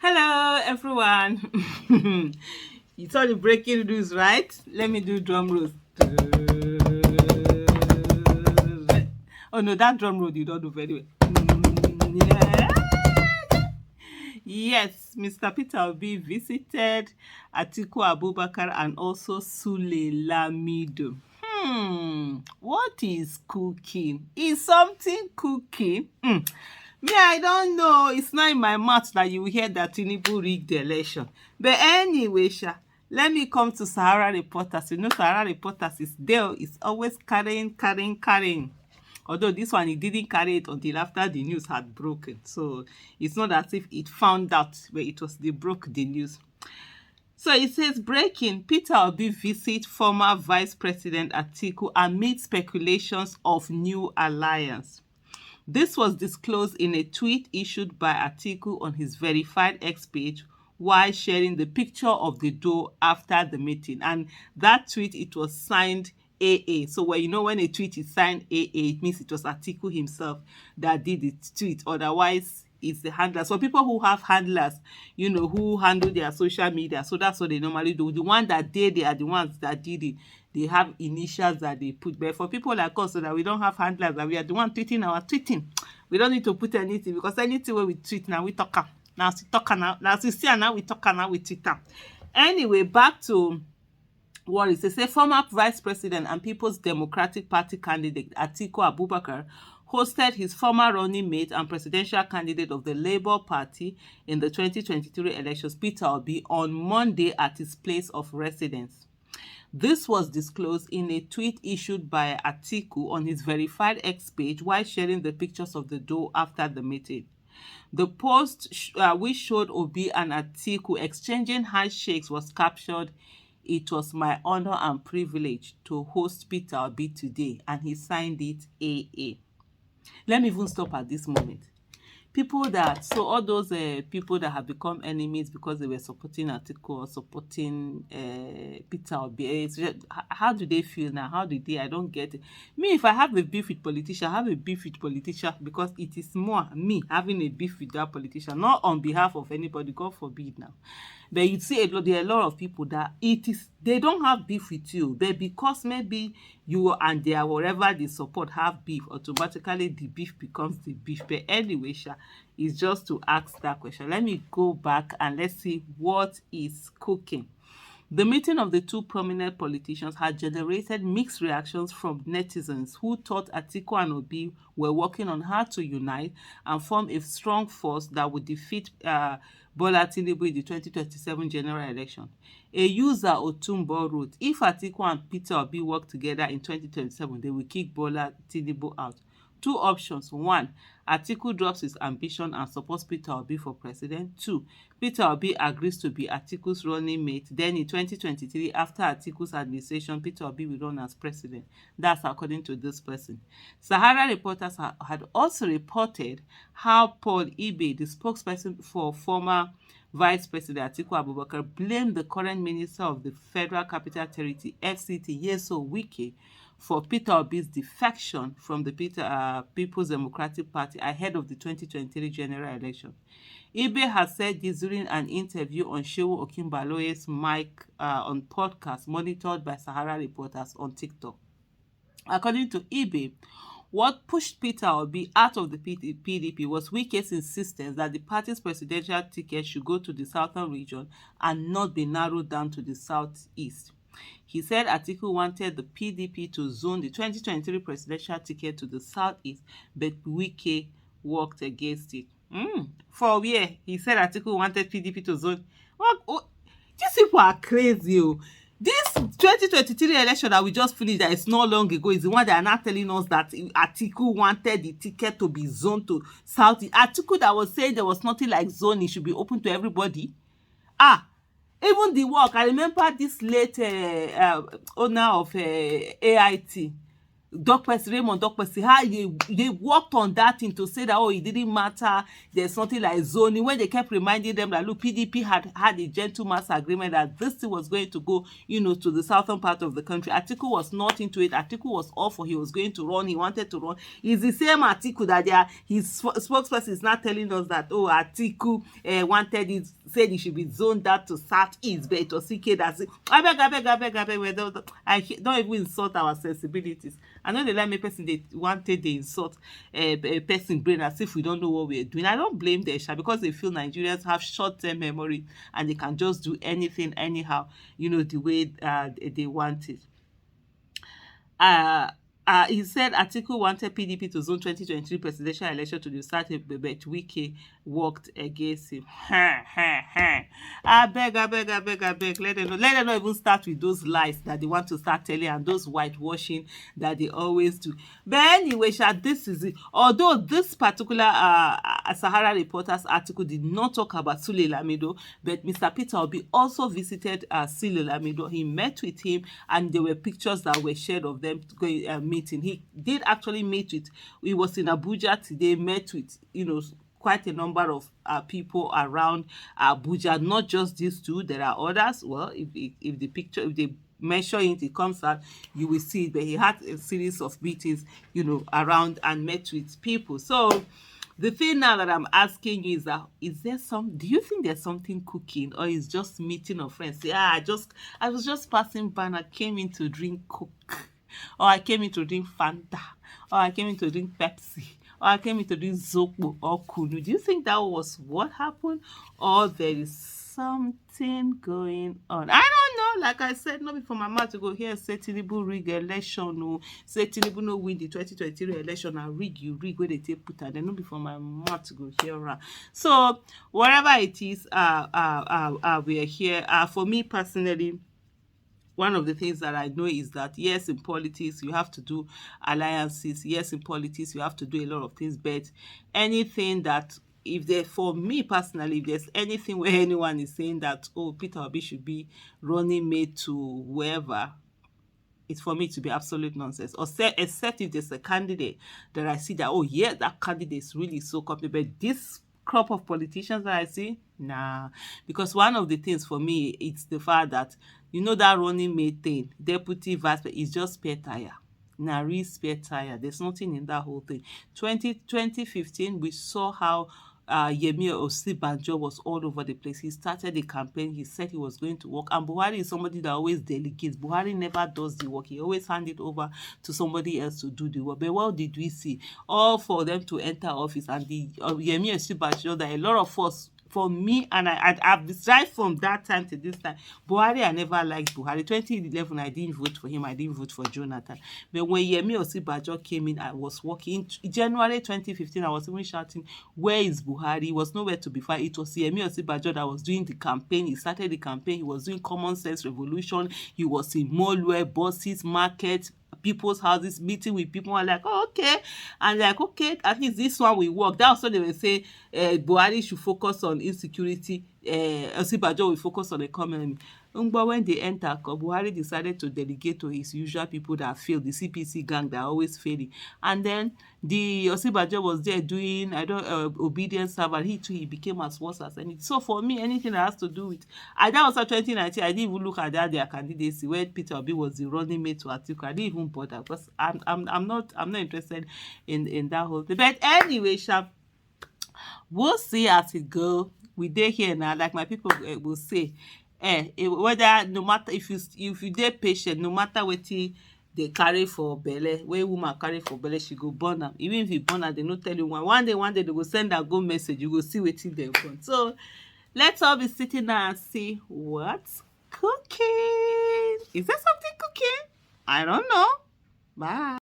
Hello, everyone. You saw the breaking news, right? Let me do drum rolls. Oh no, that drum roll you don't do very well. Yeah. Yes, Mr. Peter Obi visited Atiku Abubakar and also Sule Lamido. What is cooking? Is something cooking? Me, I don't know. It's not in my mouth that you will hear that Tinubu rigged the election. But anyway, let me come to Sahara Reporters. You know, Sahara Reporters is there. It's always carrying. Although this one, it didn't carry it until after the news had broken. So it's not as if it found out where it was they broke the news. So it says breaking, Peter Obi visit former Vice President Atiku amid speculations of new alliance. This was disclosed in a tweet issued by Atiku on his verified X page while sharing the picture of the duo after the meeting. And that tweet, it was signed AA. So when a tweet is signed AA, it means it was Atiku himself that did the tweet. Otherwise, it's the handlers. For people who have handlers, who handle their social media. So that's what they normally do. The one that they are the ones that did it. They have initials that they put. But for people like us, so that we don't have handlers, that we are the one tweeting our tweeting, we don't need to put anything, because anything where we tweet now, we talk am. Now we talk now. Now we see now we talk now we tweet am. Anyway, back to what it says. Say former Vice President and People's Democratic Party candidate Atiku Abubakar hosted his former running mate and presidential candidate of the Labour Party in the 2023 elections, Peter Obi, on Monday at his place of residence. This was disclosed in a tweet issued by Atiku on his verified X page while sharing the pictures of the duo after the meeting. The post, which showed Obi and Atiku exchanging handshakes, was captured, "It was my honor and privilege to host Peter Obi today," and he signed it AA. Let me even stop at this moment. All those people that have become enemies because they were supporting Atiku or supporting Peter Obi, how do they feel now? I don't get it. Me, if I have a beef with politician, I have a beef with politician because it is more me having a beef with that politician, not on behalf of anybody, God forbid now. But you see there are a lot of people that they don't have beef with you, but because maybe you and their whatever they support have beef, automatically the beef becomes the beef. But anyway, it's just to ask that question. Let me go back and let's see what is cooking. The meeting of the two prominent politicians had generated mixed reactions from netizens who thought Atiku and Obi were working on how to unite and form a strong force that would defeat Bola Tinubu in the 2027 general election. A user, Otumbo, wrote, "If Atiku and Peter Obi work together in 2027, they will kick Bola Tinubu out. Two options. One, Atiku drops his ambition and supports Peter Obi for president. Two, Peter Obi agrees to be Atiku's running mate. Then in 2023, after Atiku's administration, Peter Obi will run as president." That's according to this person. Sahara Reporters had also reported how Paul Ibe, the spokesperson for former Vice President Atiku Abubakar, blamed the current Minister of the Federal Capital Territory, FCT, Nyesom Wike, for Peter Obi's defection from the People's Democratic Party ahead of the 2023 general election. Ibe has said this during an interview on Shehu Okinbaloye's mic on podcast monitored by Sahara Reporters on TikTok. According to Ibe, what pushed Peter Obi out of the PDP was Wike's insistence that the party's presidential ticket should go to the southern region and not be narrowed down to the southeast. He said Atiku wanted the PDP to zone the 2023 presidential ticket to the southeast, but Wike worked against it. For where? He said Atiku wanted PDP to zone. These people are crazy. This 2023 election that we just finished, that is not long ago, is the one that are now telling us that Atiku wanted the ticket to be zoned to southeast. Atiku that was saying there was nothing like zoning, should be open to everybody. Even the work, I remember this late owner of AIT, Raymond Dokpesi, how they worked on that thing to say that, oh, it didn't matter, there's something like zoning, when they kept reminding them that, look, PDP had a gentleman's agreement that this thing was going to go, to the southern part of the country. Atiku was not into it. Atiku was all for, he was going to run, he wanted to run. It's the same Atiku that his spokesperson is not telling us that, oh, Atiku wanted it, said he should be zoned out to Southeast, but it was CK that said, I don't even insult our sensibilities. I know they like me person, they wanted they insult a person brain as if we don't know what we're doing. I don't blame them, because they feel Nigerians have short-term memory and they can just do anything anyhow, the way they want it. He said Atiku wanted PDP to zone 2023 presidential election to the start, but Wike worked against him. I beg. Let them not even start with those lies that they want to start telling and those whitewashing that they always do. But anyway, this is it. Although this particular Sahara Reporters article did not talk about Sule Lamido, but Mr. Peter Obi also visited Sule Lamido. He met with him, and there were pictures that were shared of them going meeting. He did actually meet with, he was in Abuja today, met with, quite a number of people around Abuja, not just these two, there are others. Well, if the picture, if they mention it comes out, you will see it. But he had a series of meetings, around and met with people. So the thing now that I'm asking you is that, do you think there's something cooking, or is just meeting of friends? Say, I was just passing by and I came in to drink Coke, or I came in to drink Fanta, or I came in to drink Pepsi, or I came in to drink Zopo or Kunu. Do you think that was what happened, or there is something going on? I don't know. Like I said, not before my mouth to go here say Tinubu rig election, no, say Tinubu no win the 2023 election, and rig where they take put, and then not before my mouth to go here around. So whatever it is, we are here. For me personally, one of the things that I know is that, yes, in politics, you have to do alliances. Yes, in politics, you have to do a lot of things. But anything that, for me personally, if there's anything where anyone is saying that, oh, Peter Obi should be running mate to whoever, it's for me to be absolute nonsense. Except if there's a candidate that I see that, oh, yeah, that candidate is really so competent. But this crop of politicians that I see, nah. Because one of the things for me, it's the fact that, that running mate thing, deputy vice, is just spare tire. Real spare tire. There's nothing in that whole thing. 2015, we saw how Yemi Osinbajo was all over the place. He started the campaign. He said he was going to work. And Buhari is somebody that always delegates. Buhari never does the work. He always hands it over to somebody else to do the work. But what did we see? All for them to enter office. And the Yemi Osinbajo, that a lot of us, for me, and I've decided from that time to this time, Buhari, I never liked Buhari. 2011, I didn't vote for him. I didn't vote for Jonathan. But when Yemi Osinbajo came in, I was working. In January 2015, I was even shouting, where is Buhari? He was nowhere to be found. It was Yemi Osinbajo that was doing the campaign. He started the campaign. He was doing common sense revolution. He was in mall, buses, markets, people's houses, meeting with people, and like, oh, okay, and like, okay, at least this one will work. That's what they will say. Buhari should focus on insecurity. Osinbajo will focus on economy. But when they enter, Buhari decided to delegate to his usual people that failed, the CPC gang that are always failing. And then the Osinbajo was there doing, obedience servant. He became as worse as anything. So for me, anything that has to do with, that was 2019, I didn't even look at their candidacy when Peter Obi was the running mate to Atiku. I didn't even bother, because I'm not interested in that whole thing. But anyway, we'll see as it go. We dey here now, like my people will say. Whether, no matter, if you dey patient, no matter wetin they carry for belle, wey woman carry for belle, she go born am. Even if you born am, they no tell you one day they go send am go message, you go see wetin dem want. So let's all be sitting down and see what's cooking. Is there something cooking? I don't know. Bye.